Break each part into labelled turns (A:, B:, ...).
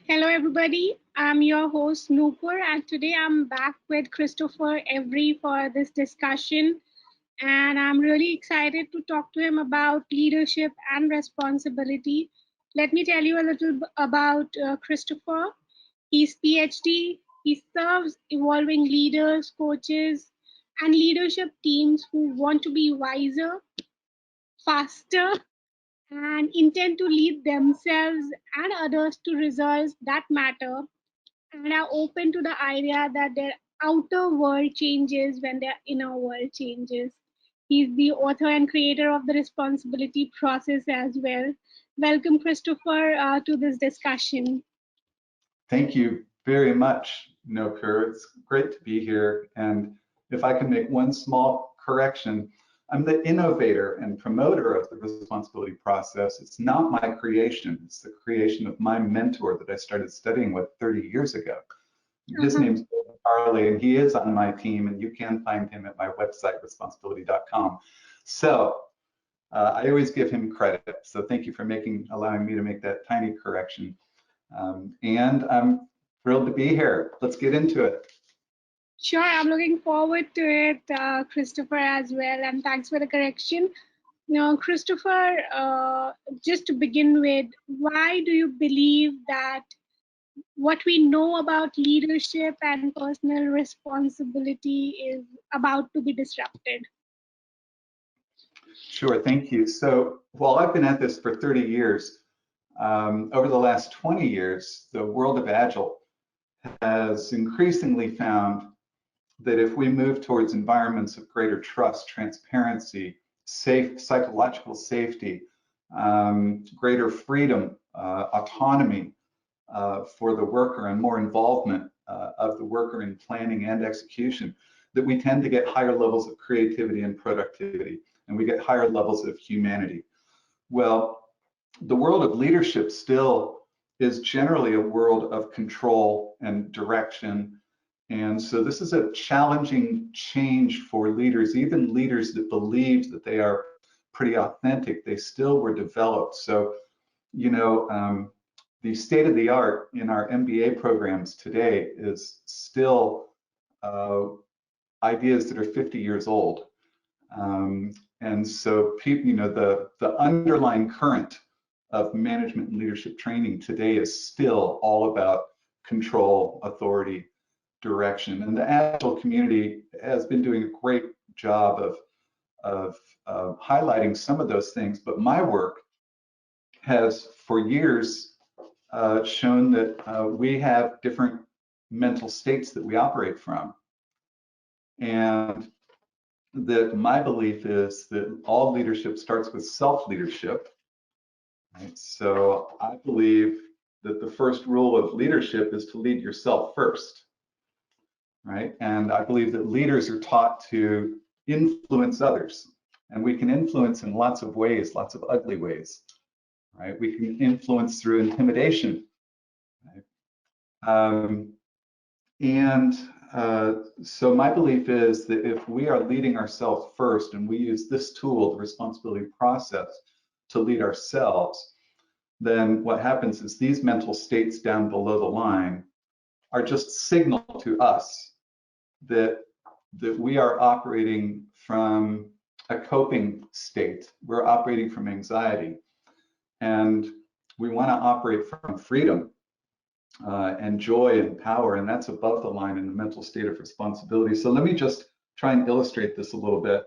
A: Hello, everybody. I'm your host, Noopur, and today I'm back with Christopher Avery for this discussion. And I'm really excited to talk to him about leadership and responsibility. Let me tell you a little about Christopher. He's PhD. He serves evolving leaders, coaches, and leadership teams who want to be wiser, faster, and intend to lead themselves and others to results that matter and are open to the idea that their outer world changes when their inner world changes. He's the author and creator of the responsibility process as well. Welcome, Christopher, to this discussion.
B: Thank you very much, Nopur. It's great to be here. And if I can make one small correction, I'm the innovator and promoter of the responsibility process. It's not my creation. It's the creation of my mentor that I started studying with 30 years ago. His name's Bill Harley, and he is on my team, and you can find him at my website, responsibility.com. So I always give him credit. So thank you for allowing me to make that tiny correction. And I'm thrilled to be here. Let's get into it.
A: Sure, I'm looking forward to it, Christopher, as well. And thanks for the correction. Now, Christopher, just to begin with, why do you believe that what we know about leadership and personal responsibility is about to be disrupted?
B: Sure, thank you. So while I've been at this for 30 years, over the last 20 years, the world of Agile has increasingly found that if we move towards environments of greater trust, transparency, safe psychological safety, greater freedom, autonomy for the worker, and more involvement of the worker in planning and execution, that we tend to get higher levels of creativity and productivity, and we get higher levels of humanity. Well, the world of leadership still is generally a world of control and direction. And so this is a challenging change for leaders, even leaders that believe that they are pretty authentic. They still were developed. So, the state of the art in our MBA programs today is still ideas that are 50 years old. And so people, the underlying current of management and leadership training today is still all about control, authority, direction. And the Agile community has been doing a great job of highlighting some of those things, but my work has for years shown that we have different mental states that we operate from. And that my belief is that all leadership starts with self-leadership. Right? So I believe that the first rule of leadership is to lead yourself first. Right? And I believe that leaders are taught to influence others. And we can influence in lots of ways, lots of ugly ways. Right? We can influence through intimidation. Right? So my belief is that if we are leading ourselves first and we use this tool, the responsibility process, to lead ourselves, then what happens is these mental states down below the line are just signal to us that we are operating from a coping state. We're operating from anxiety. And we want to operate from freedom. And joy and power, and that's above the line in the mental state of responsibility. So let me just try and illustrate this a little bit.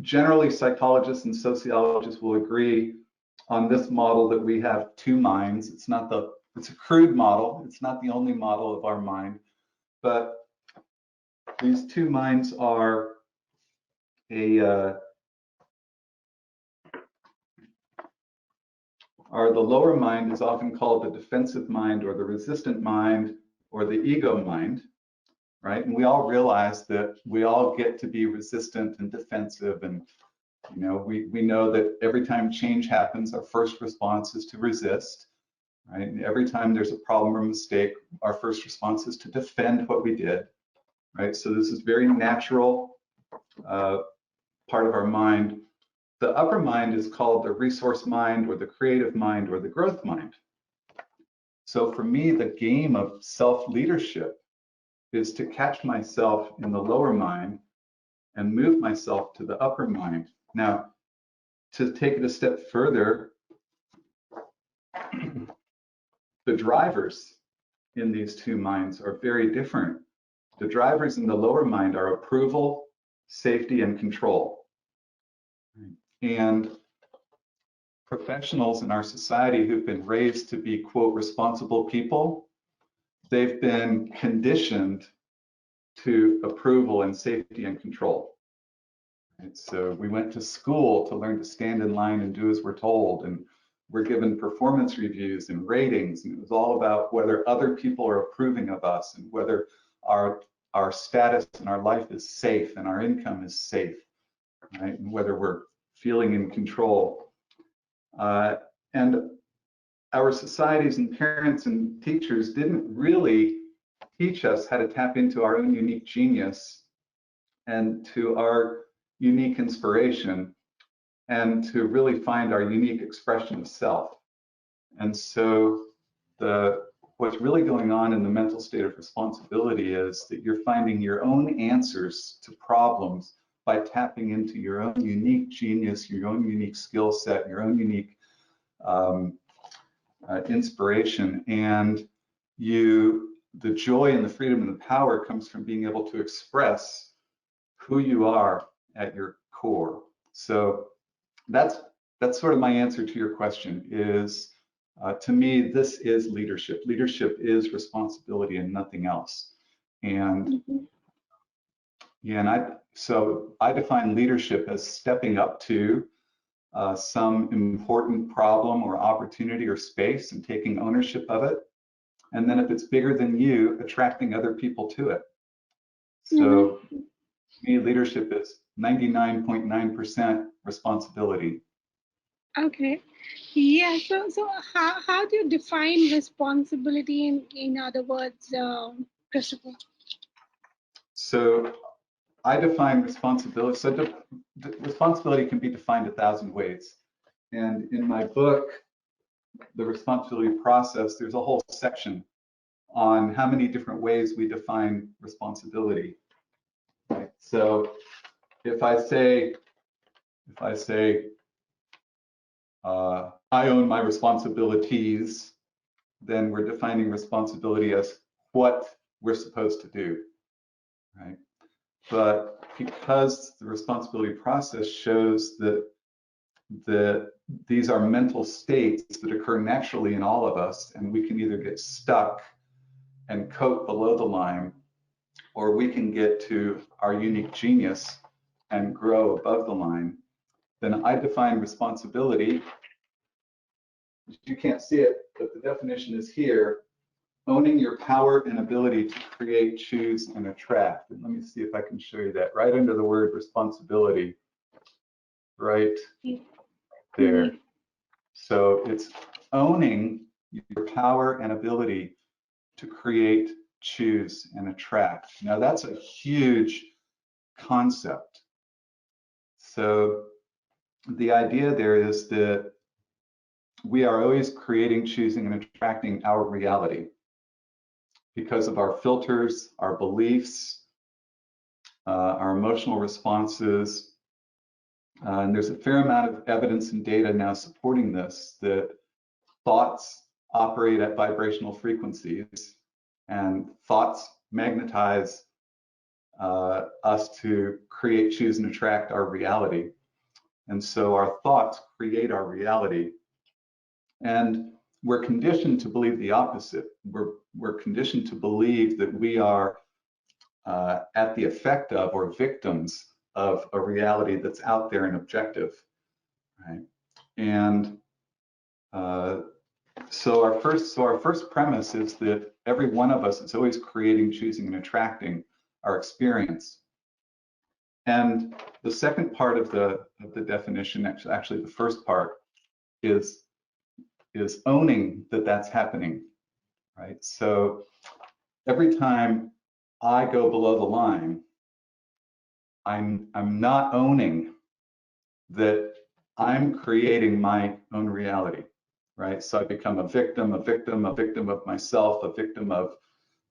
B: Generally, psychologists and sociologists will agree on this model that we have two minds. It's a crude model. It's not the only model of our mind, but these two minds are the lower mind is often called the defensive mind or the resistant mind or the ego mind, right? And we all realize that we all get to be resistant and defensive, and we know that every time change happens, our first response is to resist, right? And every time there's a problem or mistake, our first response is to defend what we did, right? So this is very natural part of our mind. The upper mind is called the resource mind or the creative mind or the growth mind. So for me, the game of self-leadership is to catch myself in the lower mind and move myself to the upper mind. Now, to take it a step further, the drivers in these two minds are very different. The drivers in the lower mind are approval, safety, and control. And professionals in our society who've been raised to be, quote, responsible people, they've been conditioned to approval and safety and control. Right? So we went to school to learn to stand in line and do as we're told, and we're given performance reviews and ratings, and it was all about whether other people are approving of us and whether our status in our life is safe and our income is safe, right? And whether we're feeling in control. And our societies and parents and teachers didn't really teach us how to tap into our own unique genius and to our unique inspiration and to really find our unique expression of self. And so what's really going on in the mental state of responsibility is that you're finding your own answers to problems by tapping into your own unique genius, your own unique skill set, your own unique inspiration. And the joy and the freedom and the power comes from being able to express who you are at your core. So that's sort of my answer to your question is, to me, this is leadership. Leadership is responsibility and nothing else. And yeah, so I define leadership as stepping up to some important problem or opportunity or space and taking ownership of it. And then if it's bigger than you, attracting other people to it. So to me, leadership is 99.9% responsibility.
A: Okay. Yeah. So how do you define responsibility in other words, Christopher?
B: So I define responsibility. So responsibility can be defined 1,000 ways. And in my book, The Responsibility Process, there's a whole section on how many different ways we define responsibility. Right? So if I say, I own my responsibilities, then we're defining responsibility as what we're supposed to do, right? But because the responsibility process shows that these are mental states that occur naturally in all of us, and we can either get stuck and coat below the line, or we can get to our unique genius and grow above the line, then I define responsibility. You can't see it, but the definition is here: owning your power and ability to create, choose, and attract. And let me see if I can show you that right under the word responsibility, right there. So it's owning your power and ability to create, choose, and attract. Now that's a huge concept. So the idea there is that we are always creating, choosing, and attracting our reality because of our filters, our beliefs, our emotional responses. And there's a fair amount of evidence and data now supporting this, that thoughts operate at vibrational frequencies, and thoughts magnetize us to create, choose, and attract our reality. And so our thoughts create our reality. And we're conditioned to believe the opposite. We're conditioned to believe that we are at the effect of or victims of a reality that's out there and objective, right? And so our first premise is that every one of us is always creating, choosing, and attracting our experience. And the second part of the definition, actually the first part, is owning that that's happening, right? So every time I go below the line, I'm not owning that I'm creating my own reality, right? So I become a victim, a victim, a victim of myself, a victim of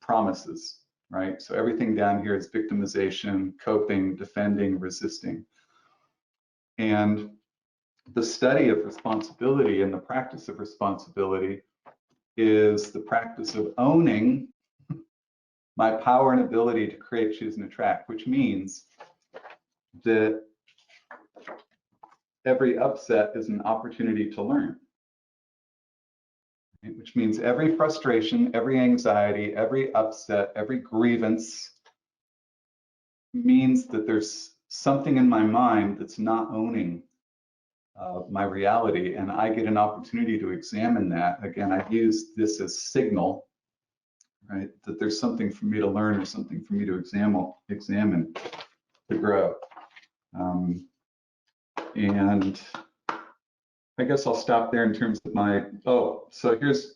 B: promises, right? So everything down here is victimization, coping, defending, resisting. And the study of responsibility and the practice of responsibility is the practice of owning my power and ability to create, choose, and attract, which means that every upset is an opportunity to learn, right? Which means every frustration, every anxiety, every upset, every grievance means that there's something in my mind that's not owning my reality, and I get an opportunity to examine that. Again, I use this as signal, right? That there's something for me to learn or something for me to examine to grow. And I guess I'll stop there in terms of my, so here's,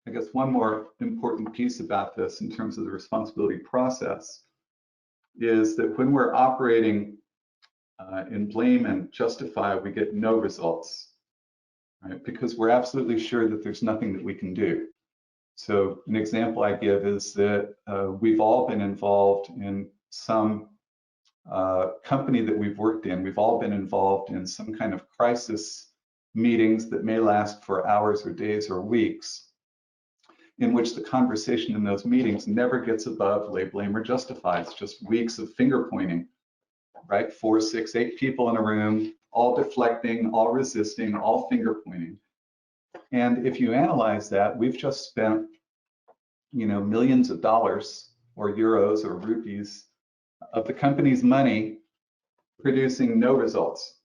B: I guess, one more important piece about this in terms of the responsibility process is that when we're operating in blame and justify, we get no results, right? Because we're absolutely sure that there's nothing that we can do. So an example I give is that we've all been involved in some company that we've worked in. We've all been involved in some kind of crisis meetings that may last for hours or days or weeks, in which the conversation in those meetings never gets above lay, blame, or justify. It's just weeks of finger pointing, right? 4, 6, 8 people in a room, all deflecting, all resisting, all finger pointing. And if you analyze that, we've just spent, millions of dollars or euros or rupees of the company's money producing no results.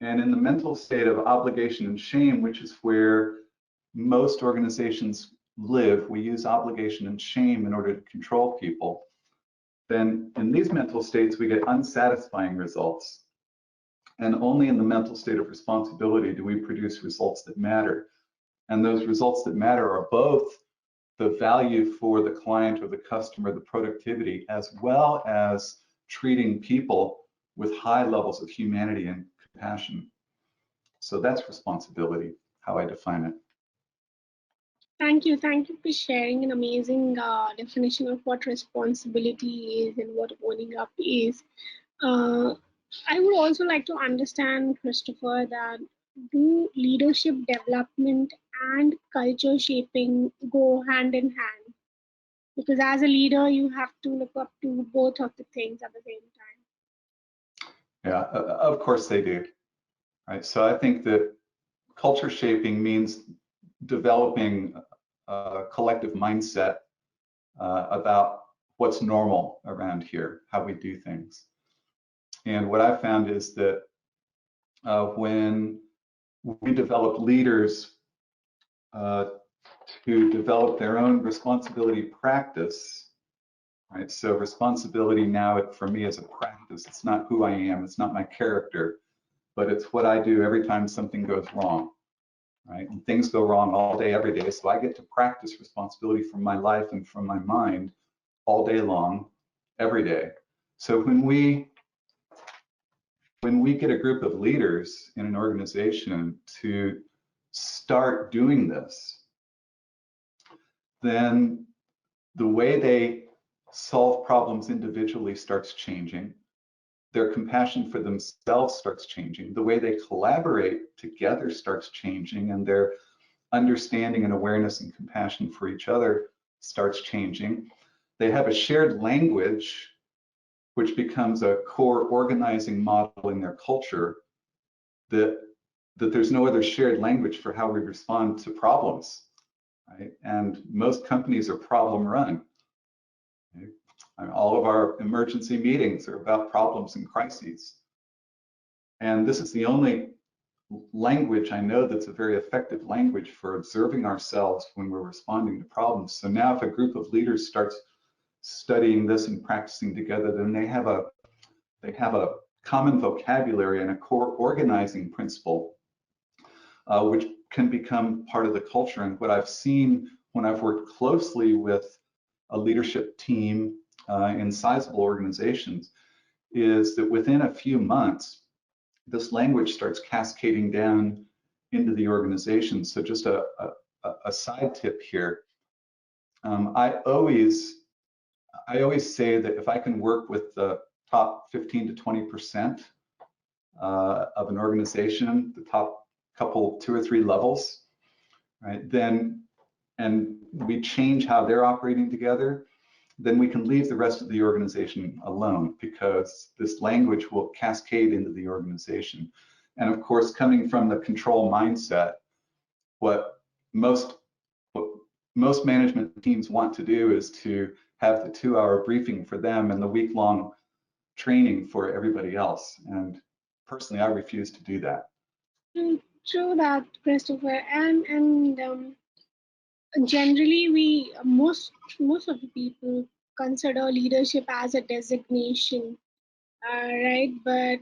B: And in the mental state of obligation and shame, which is where most organizations live, we use obligation and shame in order to control people. Then in these mental states, we get unsatisfying results. And only in the mental state of responsibility do we produce results that matter. And those results that matter are both the value for the client or the customer, the productivity, as well as treating people with high levels of humanity and compassion. So that's responsibility, how I define it.
A: Thank you. Thank you for sharing an amazing definition of what responsibility is and what owning up is. Uh, I would also like to understand, Christopher, that do leadership development and culture shaping go hand in hand? Because as a leader, you have to look up to both of the things at the same time.
B: Yeah, of course they do. Right. So I think that culture shaping means developing a collective mindset about what's normal around here, how we do things. And what I found is that when we develop leaders to develop their own responsibility practice, right? So responsibility now for me is a practice. It's not who I am. It's not my character, but it's what I do every time something goes wrong, right? And things go wrong all day, every day. So I get to practice responsibility from my life and from my mind all day long, every day. So when we get a group of leaders in an organization to start doing this, then the way they solve problems individually starts changing. Their compassion for themselves starts changing. The way they collaborate together starts changing, and their understanding and awareness and compassion for each other starts changing. They have a shared language, which becomes a core organizing model in their culture, that there's no other shared language for how we respond to problems, right? And most companies are problem run. Okay? All of our emergency meetings are about problems and crises. And this is the only language I know that's a very effective language for observing ourselves when we're responding to problems. So now if a group of leaders starts studying this and practicing together, then they have a common vocabulary and a core organizing principle, which can become part of the culture. And what I've seen when I've worked closely with a leadership team in sizable organizations is that within a few months, this language starts cascading down into the organization. So just a side tip here. I always say that if I can work with the top 15 to 20% of an organization, the top couple, 2 or 3 levels, right? Then, and we change how they're operating together, then we can leave the rest of the organization alone, because this language will cascade into the organization. And of course, coming from the control mindset, what most management teams want to do is to have the 2-hour briefing for them and the week-long training for everybody else. And personally, I refuse to do that.
A: True that, Christopher. And generally, we most of the people consider leadership as a designation, right? But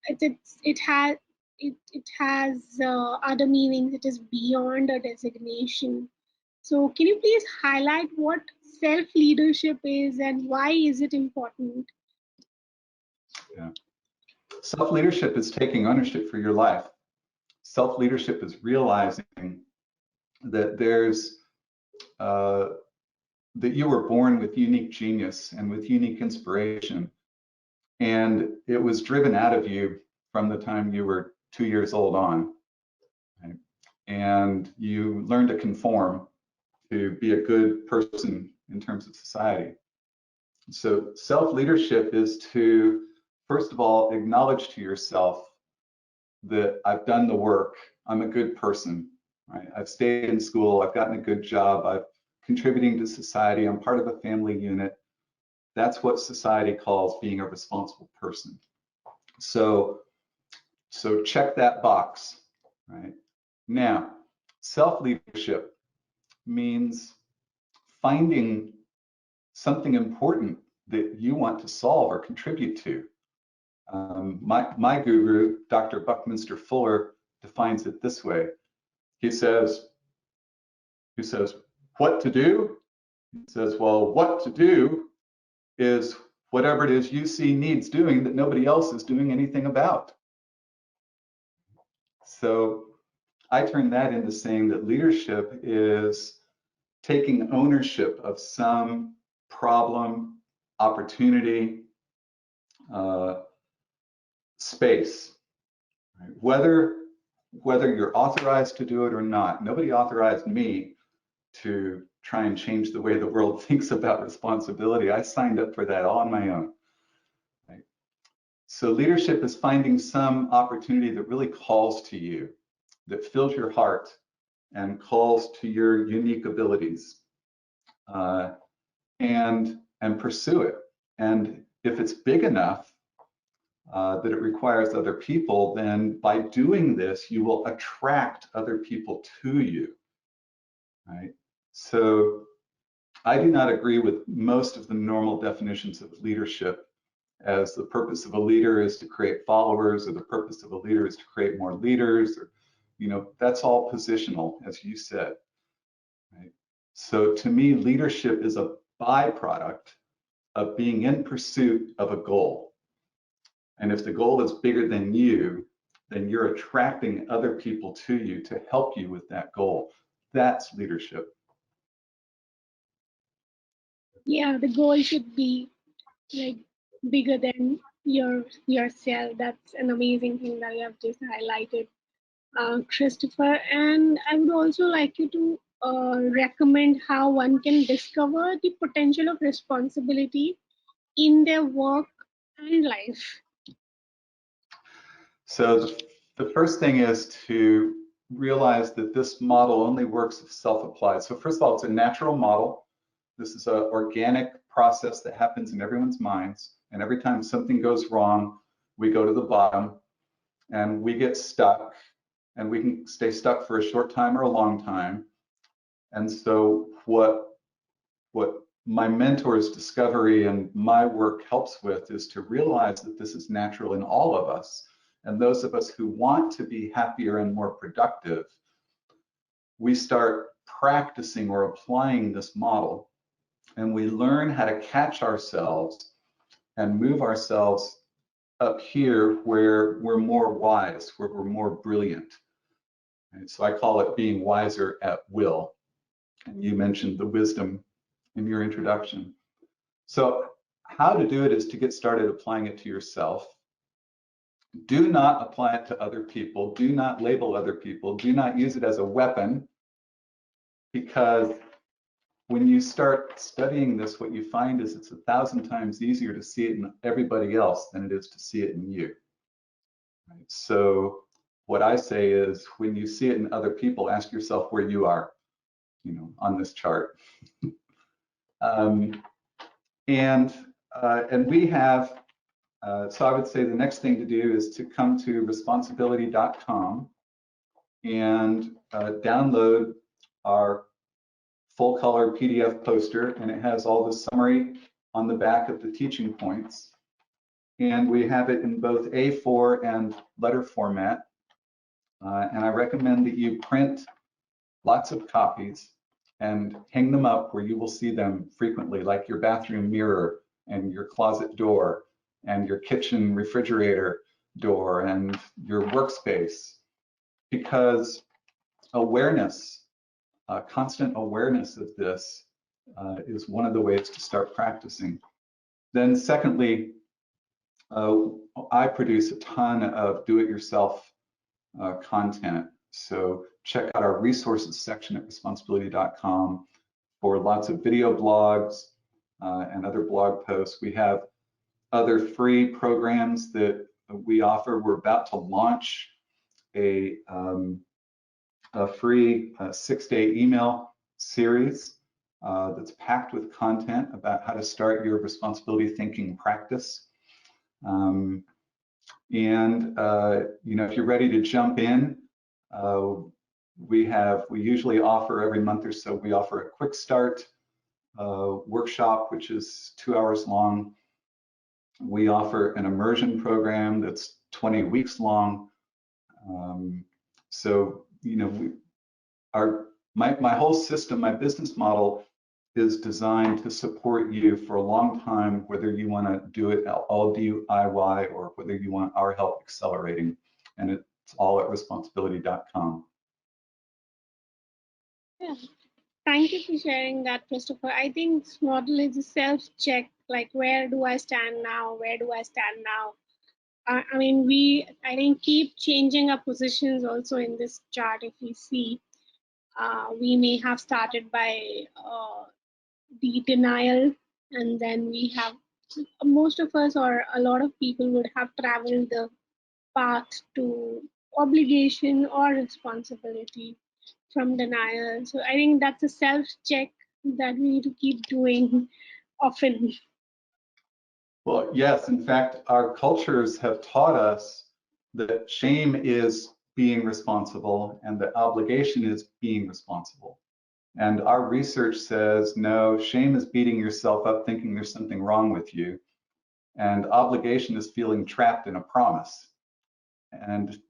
A: it has other meanings. It is beyond a designation. So, can you please highlight what self leadership is and why is it important?
B: Yeah. Self-leadership is taking ownership for your life. Self-leadership is realizing that that you were born with unique genius and with unique inspiration, and it was driven out of you from the time you were 2 years old on, right? And you learn to conform to be a good person in terms of society. So self-leadership is to, first of all, acknowledge to yourself that I've done the work, I'm a good person, right? I've stayed in school, I've gotten a good job, I'm contributing to society, I'm part of a family unit. That's what society calls being a responsible person. So check that box, right? Now, self-leadership means finding something important that you want to solve or contribute to. My guru, Dr. Buckminster Fuller, defines it this way. He says, what to do? He says, well, what to do is whatever it is you see needs doing that nobody else is doing anything about. So I turn that into saying that leadership is taking ownership of some problem, opportunity, space, right? Whether you're authorized to do it or not. Nobody authorized me to try and change the way the world thinks about responsibility. I signed up for that all on my own. Right? So leadership is finding some opportunity that really calls to you, that fills your heart and calls to your unique abilities, and pursue it. And if it's big enough that it requires other people, then by doing this, you will attract other people to you, right? So I do not agree with most of the normal definitions of leadership as the purpose of a leader is to create followers, or the purpose of a leader is to create more leaders, or, that's all positional, as you said, right? So to me, leadership is a byproduct of being in pursuit of a goal. And if the goal is bigger than you, then you're attracting other people to you to help you with that goal. That's leadership.
A: Yeah, the goal should be like bigger than yourself. That's an amazing thing that you have just highlighted, Christopher. And I would also like you to recommend how one can discover the potential of responsibility in their work and life.
B: So the first thing is to realize that this model only works if self-applied. So first of all, it's a natural model. This is an organic process that happens in everyone's minds. And every time something goes wrong, we go to the bottom and we get stuck, and we can stay stuck for a short time or a long time. And so what my mentor's discovery and my work helps with is to realize that this is natural in all of us. And those of us who want to be happier and more productive, we start practicing or applying this model, and we learn how to catch ourselves and move ourselves up here where we're more wise, where we're more brilliant. And so I call it being wiser at will. And you mentioned the wisdom in your introduction. So how to do it is to get started applying it to yourself. Do not apply it to other people. Do not label other people. Do not use it as a weapon, because when you start studying this, what you find is it's 1,000 times easier to see it in everybody else than it is to see it in you. Right? So what I say is, when you see it in other people, ask yourself where you are, on this chart. Um, and we have, so I would say the next thing to do is to come to responsibility.com and download our full color PDF poster, and it has all the summary on the back of the teaching points. And we have it in both A4 and letter format. And I recommend that you print lots of copies and hang them up where you will see them frequently, like your bathroom mirror and your closet door and your kitchen refrigerator door and your workspace, because awareness, constant awareness of this is one of the ways to start practicing. Then secondly, I produce a ton of do-it-yourself content. So check out our resources section at responsibility.com for lots of video blogs and other blog posts. We have other free programs that we offer. We're about to launch a free 6-day email series that's packed with content about how to start your responsibility thinking practice. If you're ready to jump in, we usually offer every month or so, we offer a quick start workshop, which is 2 hours long. We offer an immersion program that's 20 weeks long. My whole system, my business model is designed to support you for a long time, whether you want to do it all DIY or whether you want our help accelerating. And it's all at responsibility.com.
A: Yeah. Thank you for sharing that, Christopher. I think this model is a self-check, like where do I stand now? Where do I stand now? I mean, I think, keep changing our positions also in this chart. If we see, we may have started by the denial, and then we have, most of us or a lot of people would have traveled the path to obligation or responsibility from denial. So I think that's a self-check that we need to keep doing often.
B: Well, yes, in fact, our cultures have taught us that shame is being responsible and that obligation is being responsible. And our research says, no, shame is beating yourself up thinking there's something wrong with you. And obligation is feeling trapped in a promise. And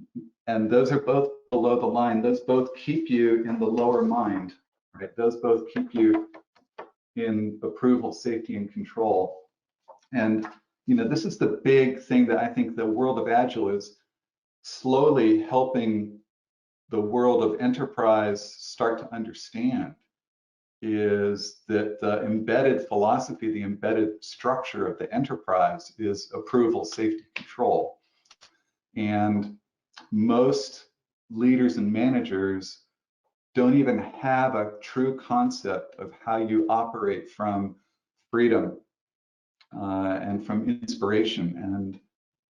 B: those are both below the line. Those both keep you in the lower mind, right? Those both keep you in approval, safety, and control. And this is the big thing that I think the world of Agile is slowly helping the world of enterprise start to understand, is that the embedded philosophy, the embedded structure of the enterprise is approval, safety, control. And most leaders and managers don't even have a true concept of how you operate from freedom and from inspiration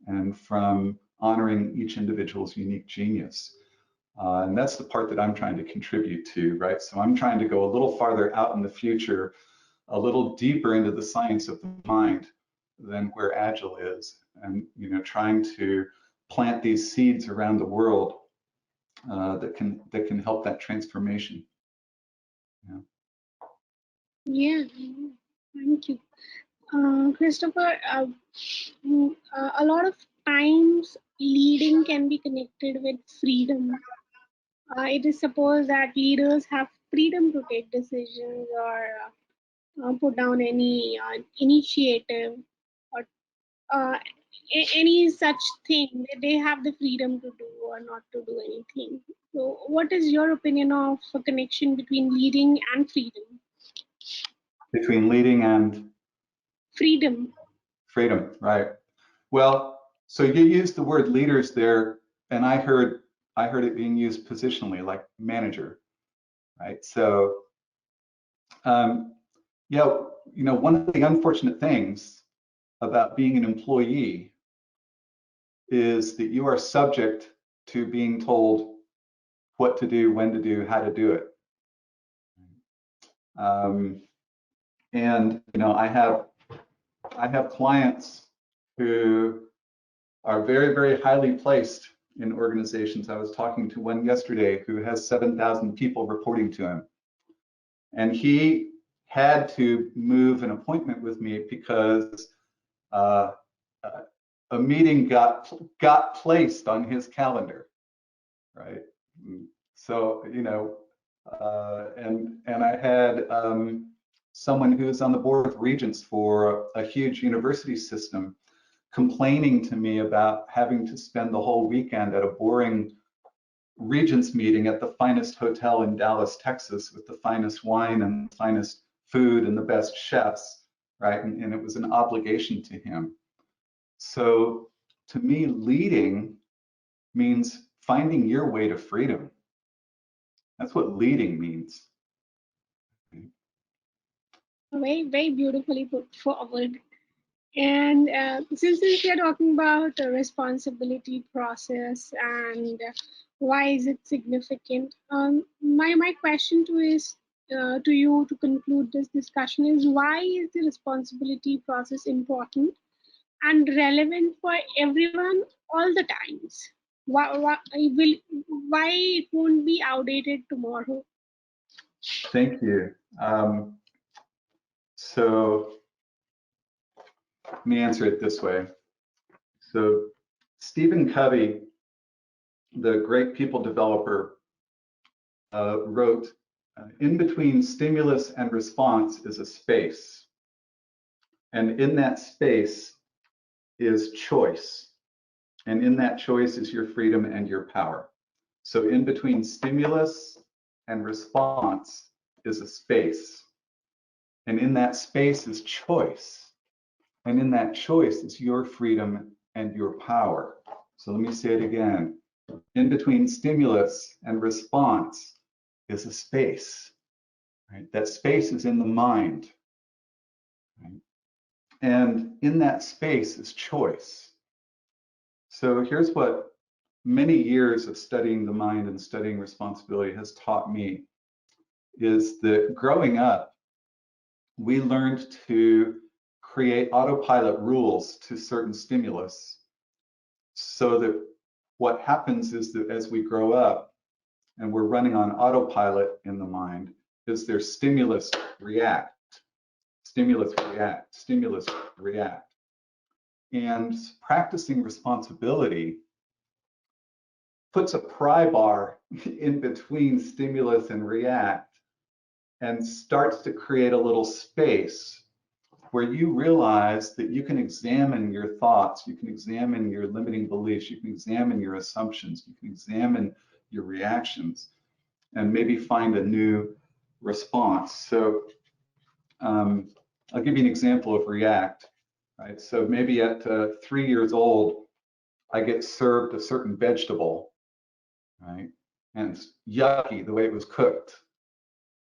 B: and from honoring each individual's unique genius. And that's the part that I'm trying to contribute to, right? So I'm trying to go a little farther out in the future, a little deeper into the science of the mind than where Agile is, and trying to plant these seeds around the world that can help that transformation.
A: Yeah, thank you. Christopher, a lot of times leading can be connected with freedom. It is supposed that leaders have freedom to take decisions or put down any initiative, or any such thing. They have the freedom to do or not to do anything. So, what is your opinion of a connection between leading and freedom?
B: Between leading and
A: Freedom.
B: freedom, right? Well, so you used the word leaders there, and I heard it being used positionally, like manager, right? So um, yeah, one of the unfortunate things about being an employee is that you are subject to being told what to do, when to do, how to do it. Um, and I have clients who are very, very highly placed in organizations. I was talking to one yesterday who has 7,000 people reporting to him. And he had to move an appointment with me because uh, a meeting got placed on his calendar, right? So, and I had someone who's on the board of regents for a huge university system complaining to me about having to spend the whole weekend at a boring regents meeting at the finest hotel in Dallas, Texas, with the finest wine and the finest food and the best chefs, right? And it was an obligation to him. So to me, leading means finding your way to freedom. That's what leading means.
A: Very, very beautifully put forward. And since we are talking about the responsibility process and why is it significant, my question to you to conclude this discussion is why is the responsibility process important and relevant for everyone all the times? Why it won't be outdated tomorrow?
B: Thank you. So let me answer it this way. So Stephen Covey, the great people developer, wrote, in between stimulus and response is a space. And in that space is choice. And in that choice is your freedom and your power. So in between stimulus and response is a space. And in that space is choice. And in that choice is your freedom and your power. So let me say it again. In between stimulus and response is a space. Right? That space is in the mind. Right? And in that space is choice. So here's what many years of studying the mind and studying responsibility has taught me is that growing up, we learned to create autopilot rules to certain stimulus so that what happens is that as we grow up and we're running on autopilot in the mind, is there's stimulus react, stimulus react, stimulus react. And practicing responsibility puts a pry bar in between stimulus and react and starts to create a little space where you realize that you can examine your thoughts, you can examine your limiting beliefs, you can examine your assumptions, you can examine your reactions, and maybe find a new response. So I'll give you an example of react. Right? So maybe at 3 years old, I get served a certain vegetable, right? And it's yucky the way it was cooked.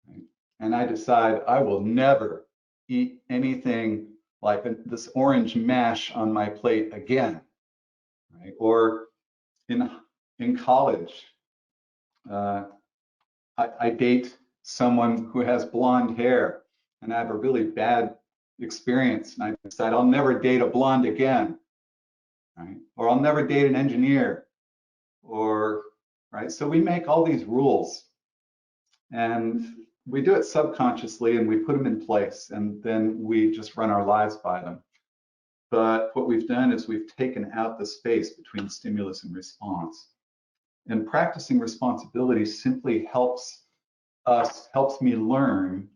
B: Right? And I decide I will never eat anything like this orange mash on my plate again. Right? Or in college, uh, I date someone who has blonde hair, and I have a really bad experience, and I decide I'll never date a blonde again. Right? Or I'll never date an engineer. Or right. So we make all these rules and we do it subconsciously and we put them in place and then we just run our lives by them. But what we've done is we've taken out the space between stimulus and response. And practicing responsibility simply helps me learn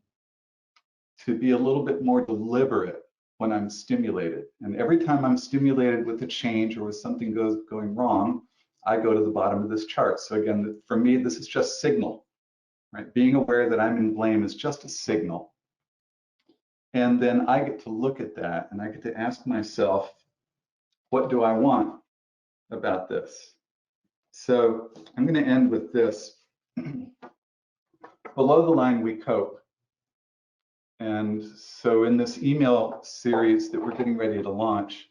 B: to be a little bit more deliberate when I'm stimulated. And every time I'm stimulated with a change or with something going wrong, I go to the bottom of this chart. So again, for me, this is just signal, right? Being aware that I'm in blame is just a signal. And then I get to look at that and I get to ask myself, what do I want about this? So I'm going to end with this. Below the line, we cope. And so in this email series that we're getting ready to launch,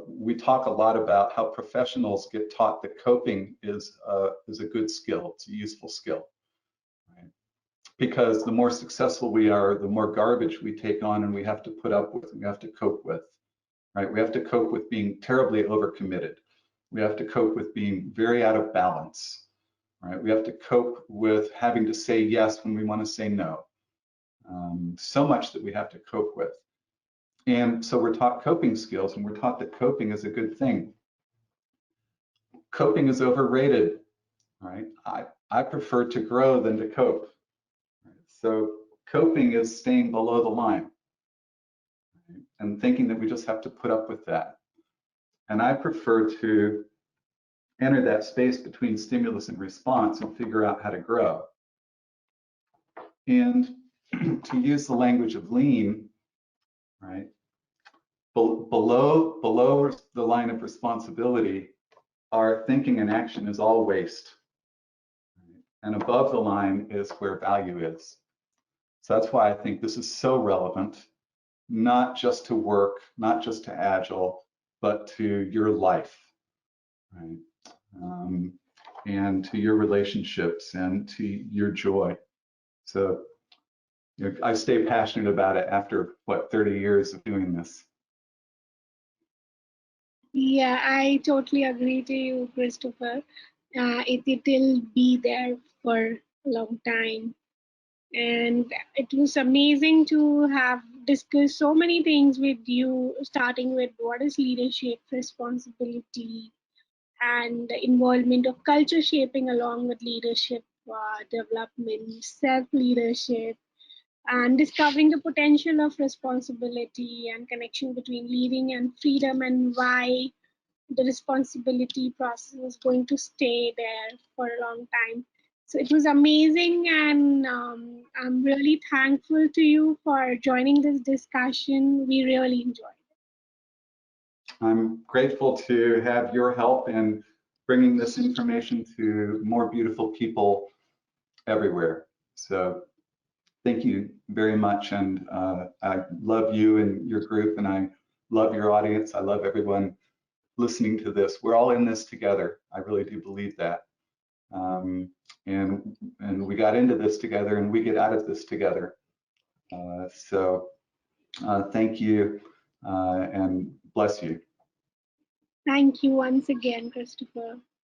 B: we talk a lot about how professionals get taught that coping is a good skill. It's a useful skill, right? Because the more successful we are, the more garbage we take on and we have to put up with, and we have to cope with, right? We have to cope with being terribly overcommitted. We have to cope with being very out of balance, right? We have to cope with having to say yes when we want to say no. So much that we have to cope with. And so we're taught coping skills and we're taught that coping is a good thing. Coping is overrated, right? I prefer to grow than to cope. Right? So coping is staying below the line, right? And thinking that we just have to put up with that. And I prefer to enter that space between stimulus and response and figure out how to grow. And to use the language of lean, right? Below the line of responsibility, our thinking and action is all waste. Right? And above the line is where value is. So that's why I think this is so relevant, not just to work, not just to Agile, but to your life, right? And to your relationships and to your joy. So I stay passionate about it after, what, 30 years of doing this.
A: Yeah, I totally agree to you, Christopher. It'll be there for a long time. And it was amazing to have discussed so many things with you, starting with what is leadership, responsibility, and the involvement of culture shaping along with leadership development, self-leadership, and discovering the potential of responsibility and connection between leading and freedom, and why the responsibility process is going to stay there for a long time. So it was amazing, and I'm really thankful to you for joining this discussion. We really enjoyed it.
B: I'm grateful to have your help in bringing this information to more beautiful people everywhere. So thank you very much. And I love you and your group, and I love your audience. I love everyone listening to this. We're all in this together. I really do believe that. And we got into this together, and we get out of this together. So thank you and bless you.
A: Thank you once again, Christopher.